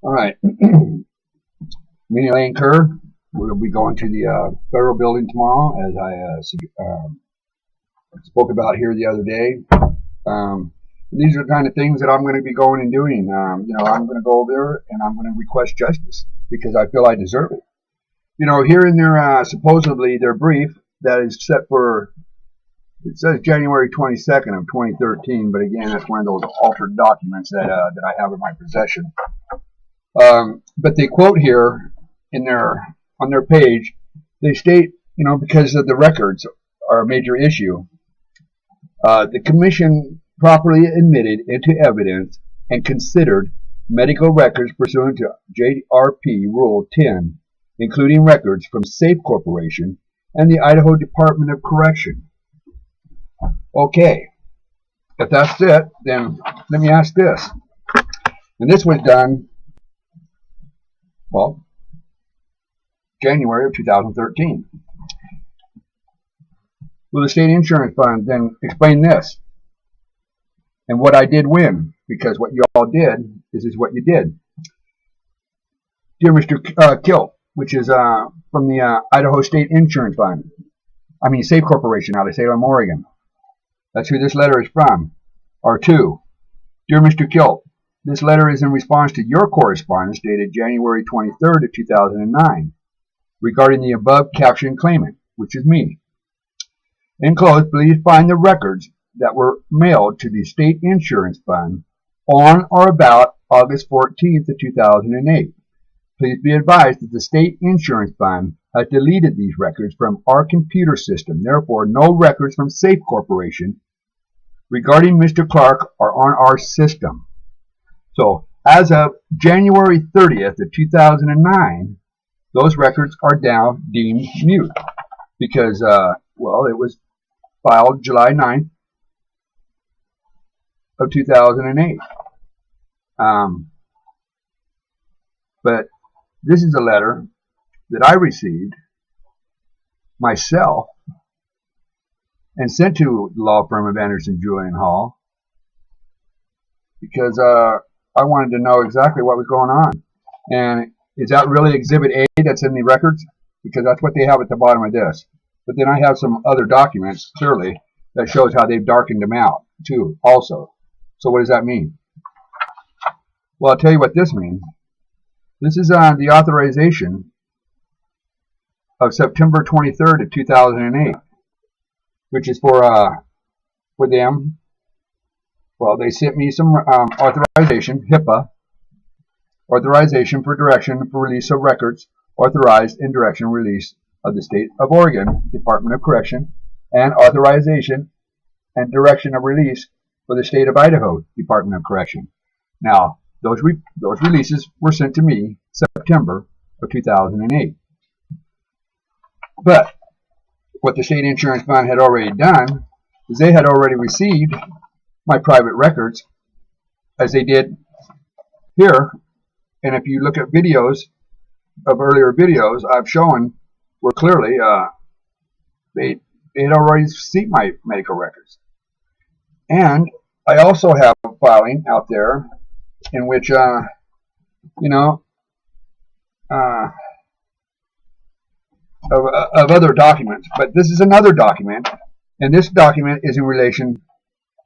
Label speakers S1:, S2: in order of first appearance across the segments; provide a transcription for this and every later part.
S1: All right. Me and Elaine Kerr, we'll be going to the federal building tomorrow, as I spoke about here the other day. These are the kind of things that I'm going to be going and doing. I'm going to go there and I'm going to request justice because I feel I deserve it. Here in their supposedly their brief that is set for, it says January 22nd of 2013, but again, that's one of those altered documents that I have in my possession. But they quote here on their page, they state, because of the records are a major issue, the commission properly admitted into evidence and considered medical records pursuant to JRP Rule 10, including records from Safe Corporation and the Idaho Department of Correction. Okay, if that's it, then let me ask this. And this was done, well, January of 2013. Will the state insurance fund then explain this? And what I did win, because what you all did is what you did. Dear Mr. Kilt, which is from the Idaho State Insurance Fund. Safe Corporation out of Salem, Oregon. That's who this letter is from. Or to. Dear Mr. Kilt, this letter is in response to your correspondence dated January 23rd of 2009 regarding the above captioned claimant, which is me. Enclosed, please find the records that were mailed to the State Insurance Fund on or about August 14th of 2008. Please be advised that the State Insurance Fund has deleted these records from our computer system. Therefore, no records from Safe Corporation regarding Mr. Clark are on our system. So, as of January 30th of 2009, those records are now deemed mute because, it was filed July 9th of 2008. But this is a letter that I received myself and sent to the law firm of Anderson, Julian Hall because I wanted to know exactly what was going on. And is that really Exhibit A that's in the records? Because that's what they have at the bottom of this. But then I have some other documents, clearly, that shows how they've darkened them out, too, also. So what does that mean? Well, I'll tell you what this means. This is on the authorization of September 23rd of 2008, which is for them. Well, they sent me some authorization, HIPAA, authorization for direction for release of records, authorized in direction release of the State of Oregon Department of Correction, and authorization and direction of release for the State of Idaho Department of Correction. Now, those releases were sent to me September of 2008. But what the State Insurance Fund had already done is they had already received my private records, as they did here. And if you look at videos of earlier videos, I've shown where clearly they had already received my medical records. And I also have a filing out there in which, of other documents. But this is another document, and this document is in relation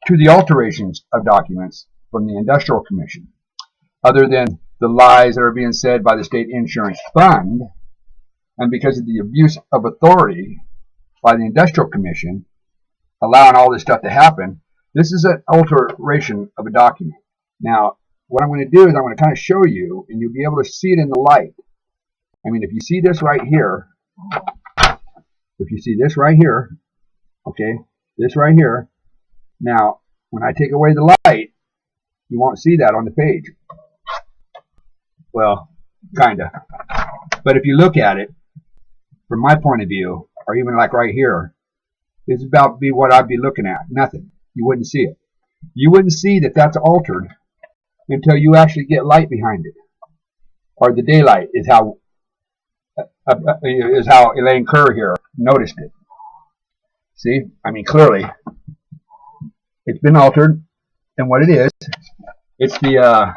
S1: to the alterations of documents from the Industrial Commission. Other than the lies that are being said by the State Insurance Fund, and because of the abuse of authority by the Industrial Commission, allowing all this stuff to happen, this is an alteration of a document. Now, what I'm going to do is I'm going to kind of show you, and you'll be able to see it in the light. If you see this right here, okay, this right here, now, when I take away the light, you won't see that on the page. Well, kind of. But if you look at it, from my point of view, or even like right here, it's about to be what I'd be looking at. Nothing. You wouldn't see it. You wouldn't see that that's altered until you actually get light behind it. Or the daylight is how Elaine Kerr here noticed it. See? Clearly, it's been altered. And what it is, it's the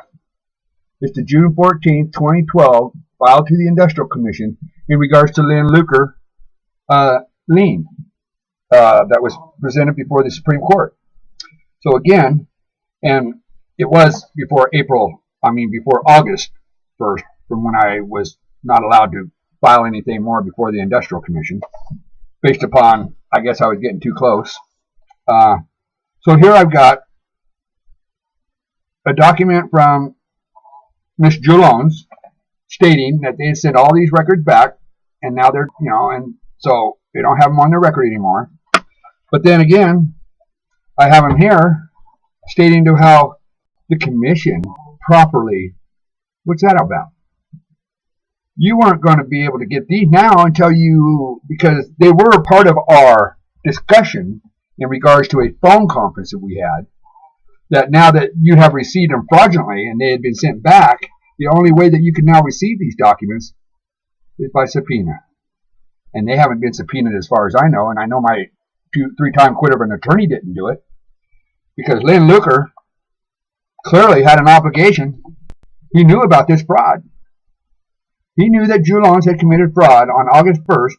S1: is the June 14, 2012, filed to the Industrial Commission in regards to Lynn Luker lien that was presented before the Supreme Court. So again, and it was before August 1st, from when I was not allowed to file anything more before the Industrial Commission, based upon, I guess I was getting too close. So here I've got a document from Ms. Joulons stating that they sent all these records back, and now they're, and so they don't have them on their record anymore. But then again, I have them here stating to how the commission properly, what's that about? You weren't going to be able to get these now until because they were a part of our discussion in regards to a phone conference that we had, that now that you have received them fraudulently and they had been sent back, the only way that you can now receive these documents is by subpoena. And they haven't been subpoenaed as far as I know, and I know my 3-time quitter of an attorney didn't do it, because Lynn Luker clearly had an obligation. He knew about this fraud. He knew that Joulons had committed fraud on August 1st,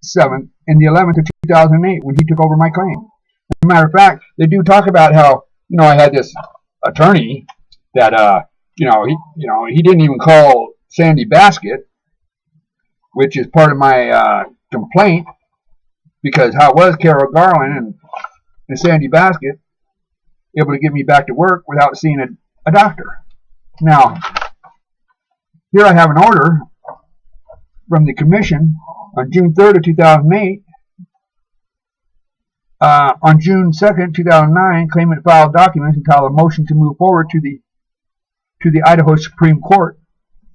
S1: 7th, and the 11th of 2008 when he took over my claim. As a matter of fact, they do talk about how, I had this attorney that, he didn't even call Sandy Basket, which is part of my complaint, because how was Carol Garland and Sandy Basket able to get me back to work without seeing a doctor? Now, here I have an order from the commission on June 3rd of 2008. On June 2nd, 2009, claimant filed documents entitled a motion to move forward to the Idaho Supreme Court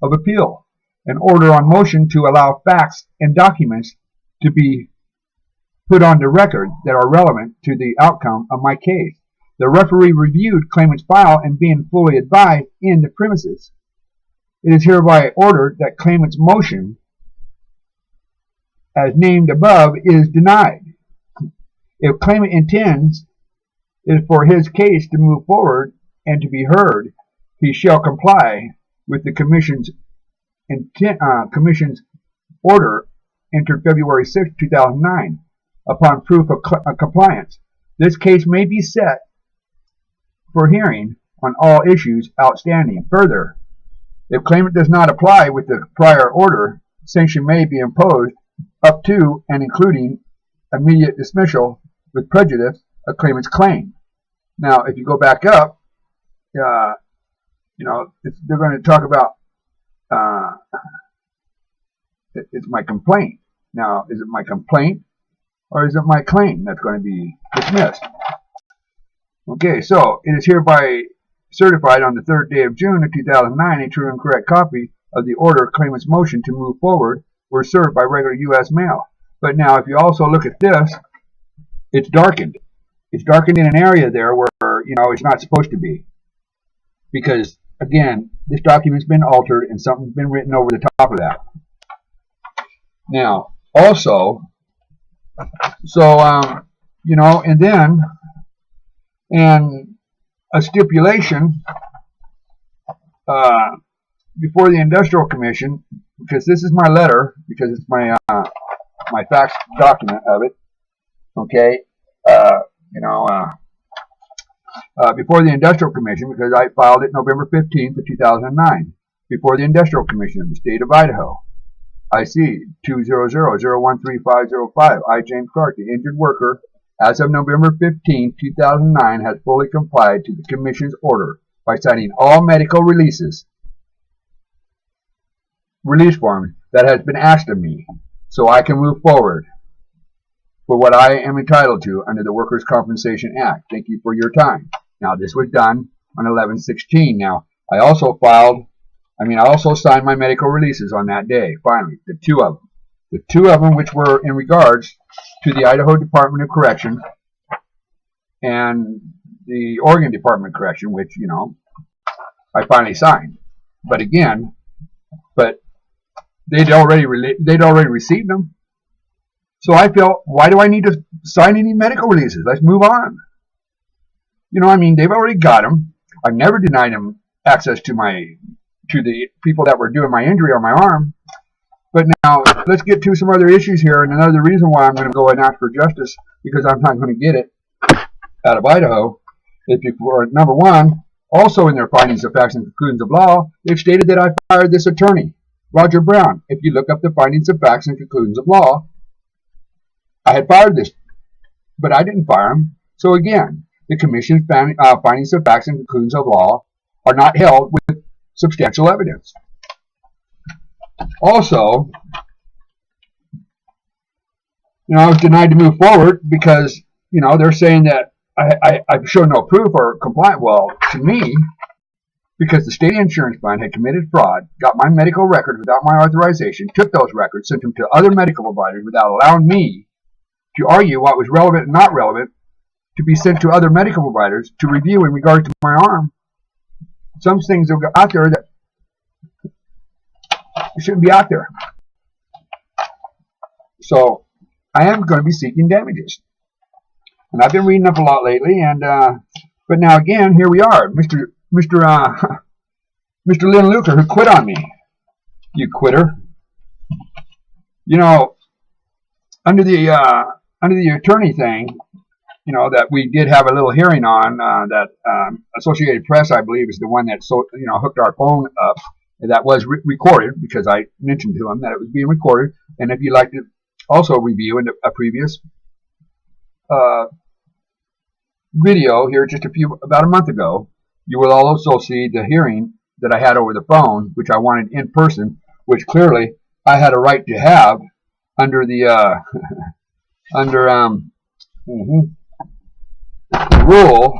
S1: of Appeal, an order on motion to allow facts and documents to be put on the record that are relevant to the outcome of my case. The referee reviewed claimant's file and being fully advised in the premises. It is hereby ordered that claimant's motion, as named above, is denied. If claimant intends is for his case to move forward and to be heard, he shall comply with the commission's order entered February 6, 2009. Upon proof of compliance, this case may be set for hearing on all issues outstanding. Further, if claimant does not apply with the prior order, sanction may be imposed up to and including immediate dismissal with prejudice of claimant's claim. Now, if you go back up, they're going to talk about it's my complaint. Now, is it my complaint or is it my claim that's going to be dismissed? Okay, so it is hereby certified on the 3rd day of June of 2009, a true and correct copy of the order claimant's motion to move forward were served by regular U.S. mail. But now, if you also look at this, it's darkened. It's darkened in an area there where, it's not supposed to be. Because, again, this document's been altered and something's been written over the top of that. Now, also, and then, and a stipulation before the Industrial Commission, because this is my letter, because it's my my fax document of it. Okay, before the Industrial Commission, because I filed it November 15th of 2009, before the Industrial Commission of the State of Idaho. IC 200-013505. I, James Clark, the injured worker, as of November 15, 2009, has fully complied to the Commission's order by signing all medical release forms that has been asked of me, so I can move forward for what I am entitled to under the Workers' Compensation Act. Thank you for your time. Now, this was done on 11/16. Now, I also signed my medical releases on that day, finally, the two of them. The two of them which were in regards to the Idaho Department of Correction and the Oregon Department of Correction, which, I finally signed. But again, they'd already received them. So I felt, why do I need to sign any medical releases? Let's move on. They've already got them. I've never denied them access to my to the people that were doing my injury on my arm. But now let's get to some other issues here, and another reason why I'm going to go and ask for justice, because I'm not going to get it out of Idaho, is because, number one, also in their findings of facts and conclusions of law, they've stated that I fired this attorney, Roger Brown. If you look up the findings of facts and conclusions of law, I had fired this, but I didn't fire him. So again, the commission's findings of facts and conclusions of law are not held with substantial evidence. Also, I was denied to move forward because, they're saying that I've shown no proof or compliant. Well, to me, because the state insurance fund had committed fraud, got my medical records without my authorization, took those records, sent them to other medical providers without allowing me to argue what was relevant and not relevant, to be sent to other medical providers to review in regard to my arm. Some things are out there that shouldn't be out there. So I am going to be seeking damages. And I've been reading up a lot lately, and but now again, here we are, Mr. Lynn Luker, who quit on me. You quitter. Under the attorney thing, that we did have a little hearing on, that Associated Press, I believe, is the one that hooked our phone up. That was recorded, because I mentioned to them that it was being recorded. And if you'd like to also review a previous video here about a month ago, you will also see the hearing that I had over the phone, which I wanted in person, which clearly I had a right to have under the rule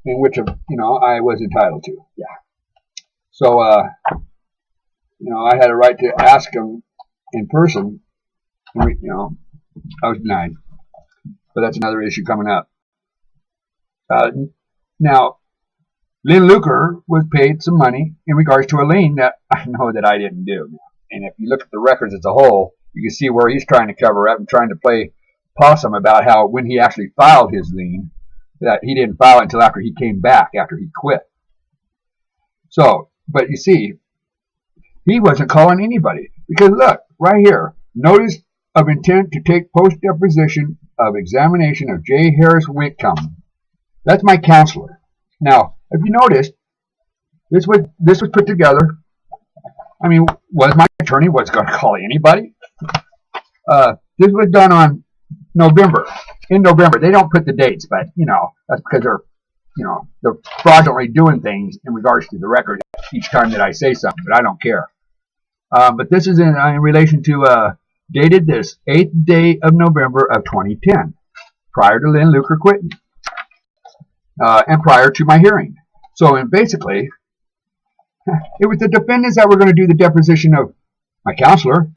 S1: in which I was entitled to. Yeah. So I had a right to ask him in person. I was denied, but that's another issue coming up. Now, Lynn Luker was paid some money in regards to a lien that I know that I didn't do. And if you look at the records as a whole, you can see where he's trying to cover up and trying to play possum about how when he actually filed his lien, that he didn't file it until after he came back, after he quit. So, but you see, he wasn't calling anybody. Because look, right here, notice of intent to take post-deposition of examination of J. Harris Whitcomb. That's my counselor. Now, if you noticed, this was put together. I mean, was my attorney going to call anybody? This was done on November. In November, they don't put the dates, but that's because they're fraudulently doing things in regards to the record each time that I say something. But I don't care. But this is in relation to dated this 8th day of November of 2010, prior to Lynn Luker quitting, and prior to my hearing. So, basically, it was the defendants that were going to do the deposition of my counselor.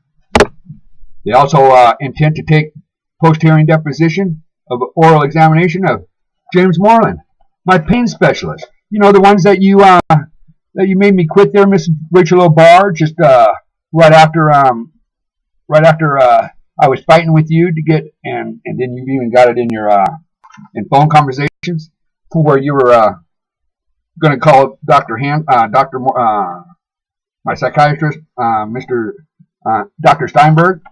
S1: They also intend to take post-hearing deposition of oral examination of James Moreland, my pain specialist. The ones that you made me quit there, Miss Rachel O'Barr, just right after I was fighting with you to get, and then you even got it in your in phone conversations where you were going to call my psychiatrist, Dr. Steinberg,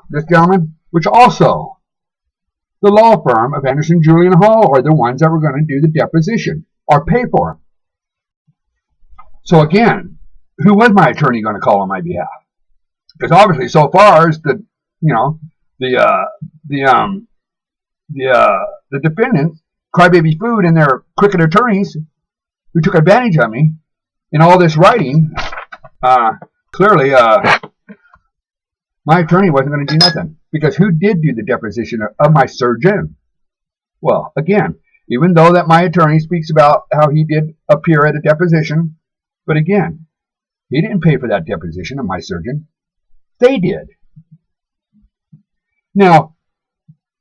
S1: this gentleman, which also the law firm of Anderson, Julian Hall are the ones that were going to do the deposition or pay for him. So again, who was my attorney going to call on my behalf? Because obviously, so far as the defendants, Crybaby Food, and their crooked attorneys who took advantage of me in all this writing, clearly my attorney wasn't going to do nothing. Because who did do the deposition of my surgeon? Well, again, even though that my attorney speaks about how he did appear at a deposition, but again, he didn't pay for that deposition of my surgeon. They did. Now,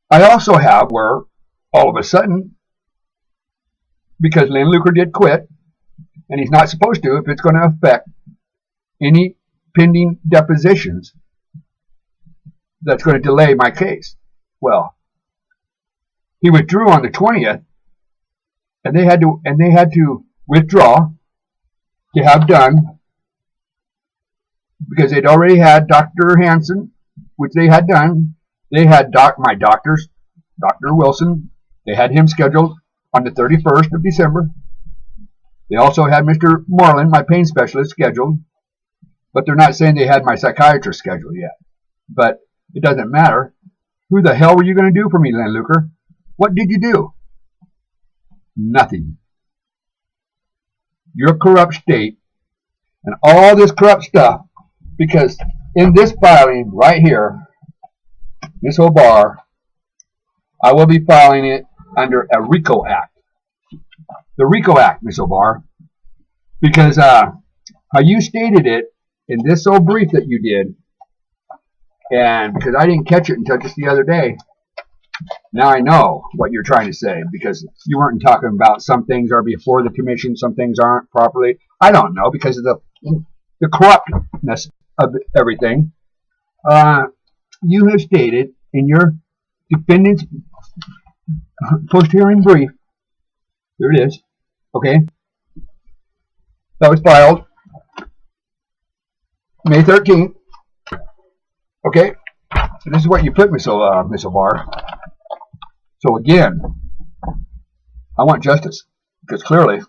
S1: I also have where all of a sudden, because Lynn Luker did quit, and he's not supposed to if it's going to affect any pending depositions that's going to delay my case. Well, he withdrew on the 20th, and they had to withdraw to have done because they'd already had Dr. Hansen, which they had done. They had my doctors, Dr. Wilson. They had him scheduled on the 31st of December. They also had Mr. Moreland, my pain specialist, scheduled. But they're not saying they had my psychiatrist scheduled yet. But it doesn't matter. Who the hell were you going to do for me, Len Luker? What did you do? Nothing. Your corrupt state and all this corrupt stuff, because in this filing right here, Ms. O'Barr, I will be filing it under a RICO Act. The RICO Act, Ms. O'Barr, because how you stated it in this old brief that you did, and because I didn't catch it until just the other day, now I know what you're trying to say, because you weren't talking about some things are before the commission, some things aren't properly. I don't know, because of the corruptness of everything. You have stated in your defendant's post-hearing brief, here it is, okay, that was filed May 13th, okay, so this is what you put, Miss O'Barr. So again, I want justice, because clearly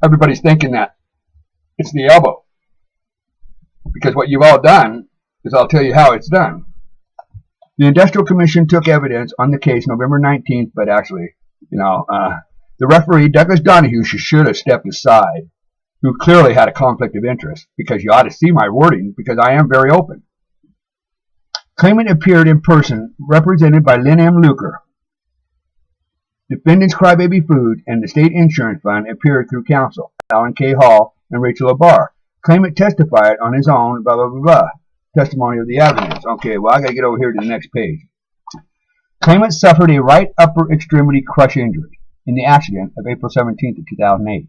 S1: everybody's thinking that it's the elbow, because what you've all done is, I'll tell you how it's done. The Industrial Commission took evidence on the case November 19th, but actually, the referee, Douglas Donahue, should have stepped aside, who clearly had a conflict of interest, because you ought to see my wording, because I am very open. Claimant appeared in person, represented by Lynn M. Luker. Defendants Crybaby Food and the State Insurance Fund appeared through counsel, Alan K. Hall and Rachel O'Barr. Claimant testified on his own, blah, blah, blah, blah. Testimony of the evidence. Okay, well, I got to get over here to the next page. Claimant suffered a right upper extremity crush injury in the accident of April 17th of 2008,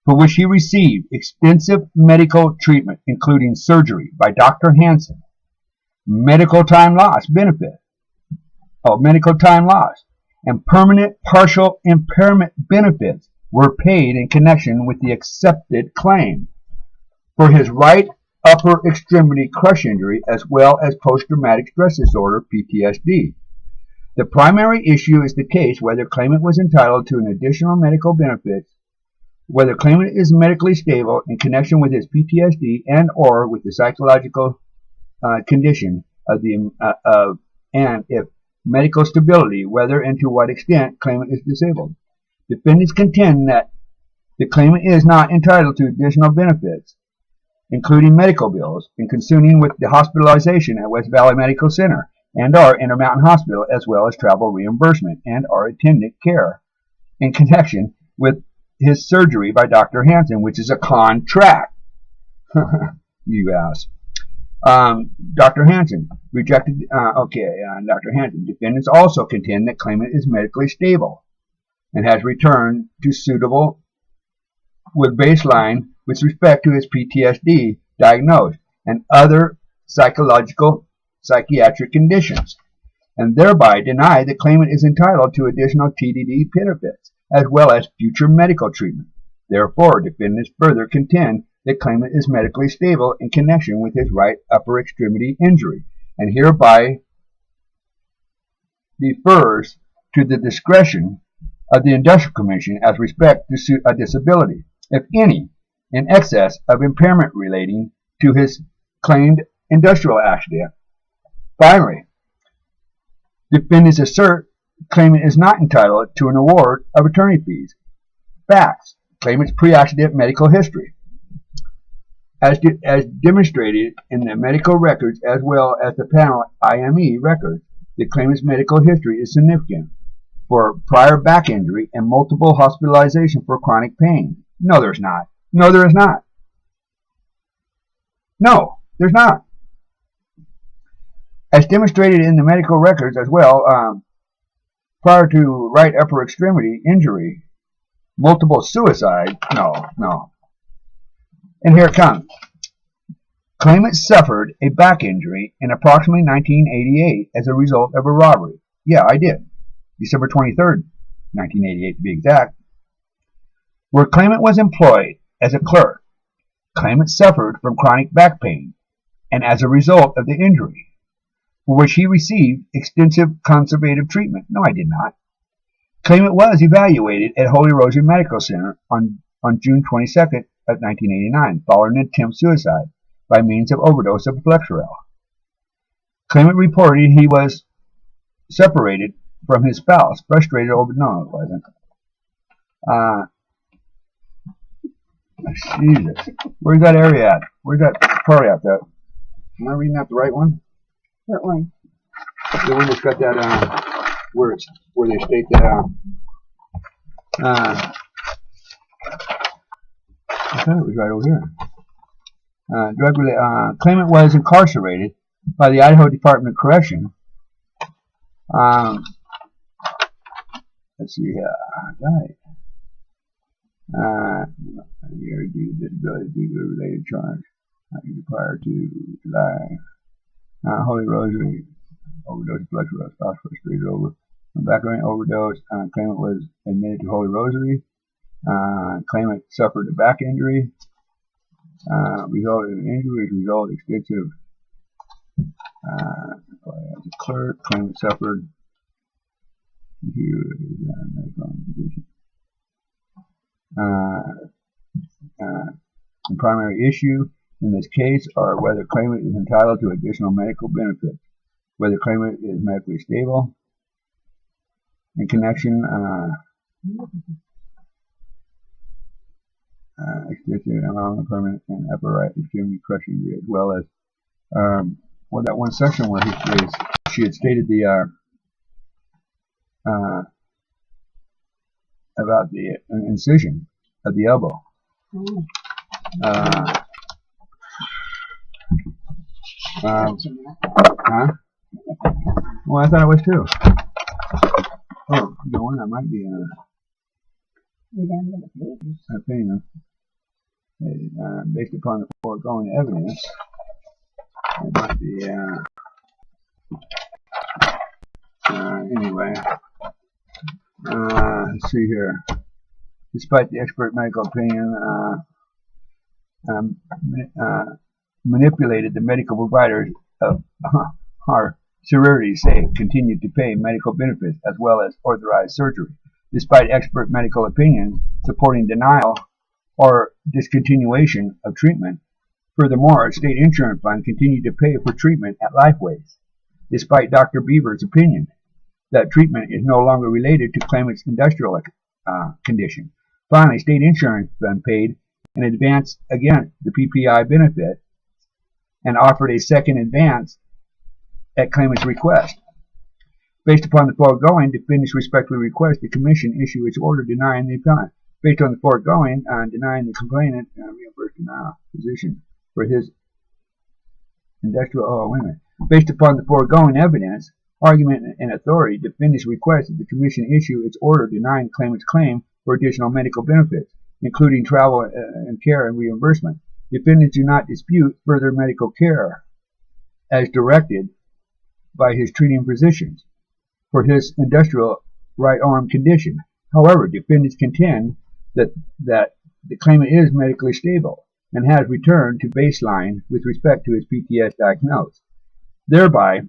S1: for which he received extensive medical treatment, including surgery by Dr. Hansen, medical time loss benefit, medical time loss, and permanent partial impairment benefits were paid in connection with the accepted claim for his right upper extremity crush injury, as well as post-traumatic stress disorder, PTSD. The primary issue is the case whether claimant was entitled to an additional medical benefit, whether claimant is medically stable in connection with his PTSD and or with the psychological condition of the and if medical stability, whether and to what extent claimant is disabled. Defendants contend that the claimant is not entitled to additional benefits, including medical bills, in concerning with the hospitalization at West Valley Medical Center and our Intermountain Hospital, as well as travel reimbursement and our attendant care in connection with his surgery by Dr. Hansen, which is a contract. You ask. Dr. Hansen rejected. Dr. Hansen. Defendants also contend that claimant is medically stable and has returned to suitable with baseline with respect to his PTSD diagnosed and other psychiatric conditions, and thereby deny the claimant is entitled to additional TDD benefits as well as future medical treatment. Therefore, defendants further contend that claimant is medically stable in connection with his right upper extremity injury, and hereby defers to the discretion of the Industrial Commission as respect to a disability, if any, in excess of impairment relating to his claimed industrial accident. Finally, defendants assert claimant is not entitled to an award of attorney fees. Facts: claimant's pre-accident medical history, as demonstrated in the medical records as well as the panel IME records. The claimant's medical history is significant for prior back injury and multiple hospitalization for chronic pain. No, there's not. No, there is not. No, there's not. As demonstrated in the medical records as well, prior to right upper extremity injury, multiple suicide. No. And here it comes. Claimant suffered a back injury in approximately 1988 as a result of a robbery. Yeah, I did. December 23rd, 1988 to be exact. Where claimant was employed as a clerk Claimant suffered from chronic back pain, and as a result of the injury, for which he received extensive conservative treatment. No, I did not. Claimant was evaluated at Holy Rosary Medical Center on June 22nd of 1989, following an attempt suicide by means of overdose of Flexeril. Claimant reported he was separated from his spouse, frustrated over. No, it wasn't. Jesus, where's that area at? Where's that part at? That am I reading out the right one?
S2: What one?
S1: The one that's got that where they state that I thought it was right over here. Claimant was incarcerated by the Idaho Department of Correction. Let's see, died. Year due to disability due to a related charge prior to July. Holy Rosary overdose of blood flow, spouse frustrated over background overdose. Claimant was admitted to Holy Rosary. Claimant suffered a back injury. Resulted in injury, resulted extensive. As a clerk, claimant suffered. The primary issue in this case are whether claimant is entitled to additional medical benefits, whether claimant is medically stable, in connection extensive along the permanent and upper right extremely crushing injury, as well as that one section where she had stated the about the incision of the elbow. Well, I thought it was too. Oh, you know what? I might be opinion. Based upon the foregoing evidence, it might be anyway. Let's see here. Despite the expert medical opinion, manipulated the medical providers of our sorority say continued to pay medical benefits as well as authorized surgery, despite expert medical opinions supporting denial or discontinuation of treatment. Furthermore, state insurance fund continued to pay for treatment at Lifeways, despite Dr. Beaver's opinion that treatment is no longer related to claimant's industrial condition. Finally, state insurance fund paid in advance against the PPI benefit and offered a second advance at claimant's request. Based upon the foregoing, defendants respectfully request the Commission issue its order denying the appellant. Based on the foregoing, denying the complainant reimbursed physician for his industrial. Oh, wait a minute. Based upon the foregoing evidence, argument, and authority, defendants request that the Commission issue its order denying claimant's claim for additional medical benefits, including travel and care and reimbursement. Defendants do not dispute further medical care as directed by his treating physicians for his industrial right arm condition. However, defendants contend that the claimant is medically stable and has returned to baseline with respect to his PTS diagnosis. Thereby,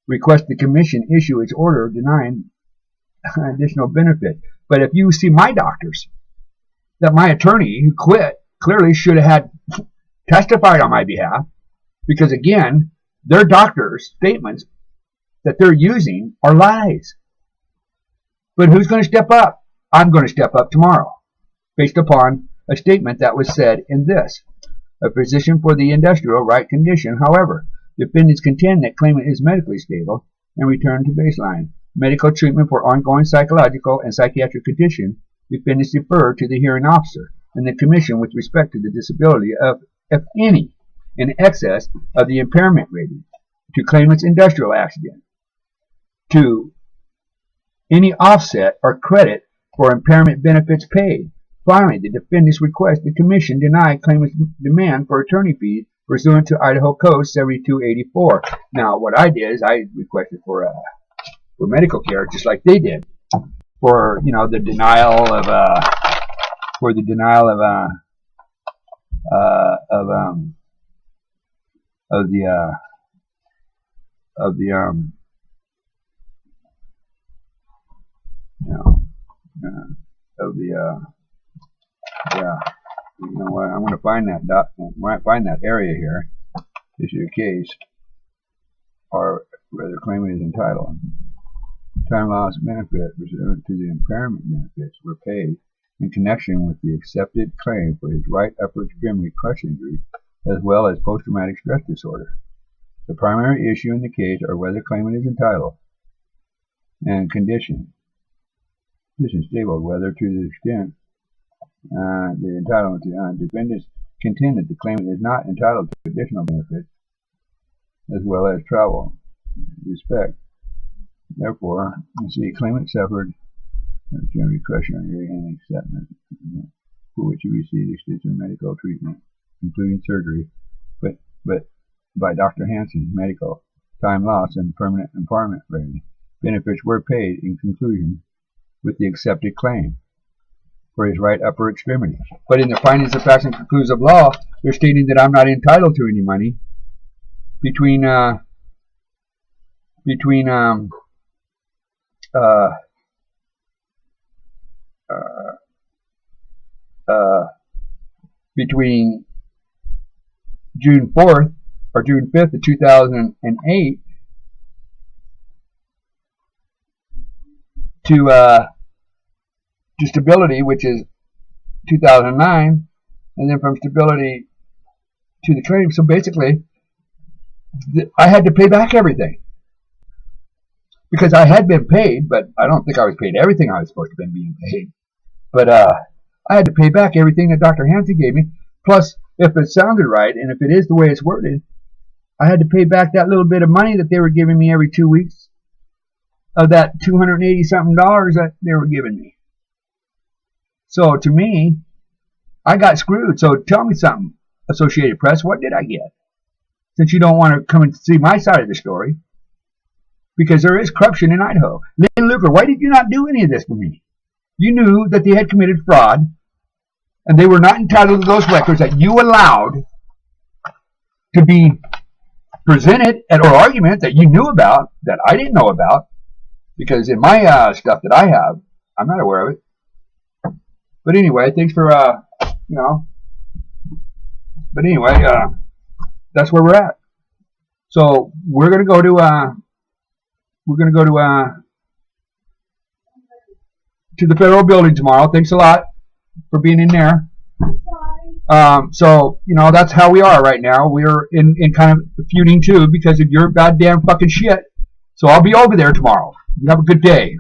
S1: request the Commission issue its order denying additional benefit. But if you see my doctors, that my attorney who quit clearly should have had testified on my behalf, because again, their doctors' statements that they're using are lies. But who's going to step up? I'm going to step up tomorrow, based upon a statement that was said in this. A physician for the industrial right condition. However, defendants contend that claimant is medically stable and returned to baseline. Medical treatment for ongoing psychological and psychiatric condition. Defendants defer to the hearing officer and the Commission with respect to the disability of, if any, in excess of the impairment rating, to claimant's industrial accident, to any offset or credit for impairment benefits paid. Finally, the defendants request the Commission deny claimant's demand for attorney fees pursuant to Idaho Code 7284. Now, what I did is I requested for medical care, just like they did, for the denial of of the yeah. You know what? I'm going to find that area here. This is your case, or where the claimant is entitled. Time loss benefit pursuant to the impairment benefits were paid in connection with the accepted claim for his right upper extremity crush injury, as well as post-traumatic stress disorder. The primary issue in the case are whether the claimant is entitled and condition stable, whether to the extent the entitlement to defendants contend that the claimant is not entitled to additional benefits as well as travel respect. Therefore, you see, claimant suffered extremity crush injury and acceptance for which he received extensive medical treatment, including surgery, but by Dr. Hansen's medical time loss and permanent impairment rating. Benefits were paid in conclusion with the accepted claim for his right upper extremity. But in the findings of facts and conclusions of law, they're stating that I'm not entitled to any money between June 4th or June 5th of 2008 to stability, which is 2009, and then from stability to the claim. So basically, I had to pay back everything because I had been paid, but I don't think I was paid everything I was supposed to have been being paid. But I had to pay back everything that Dr. Hansen gave me. Plus, if it sounded right, and if it is the way it's worded, I had to pay back that little bit of money that they were giving me every 2 weeks of that $280-something that they were giving me. So to me, I got screwed. So tell me something, Associated Press, what did I get? Since you don't want to come and see my side of the story, because there is corruption in Idaho. Lynn Luker, why did you not do any of this for me? You knew that they had committed fraud, and they were not entitled to those records that you allowed to be presented at oral argument that you knew about, that I didn't know about, because in my stuff that I have, I'm not aware of it. But anyway, thanks for, but anyway, that's where we're at. So we're going to go to, to the federal building tomorrow. Thanks a lot for being in there. So, that's how we are right now. We're in kind of feuding too because of your goddamn fucking shit. So I'll be over there tomorrow. You have a good day.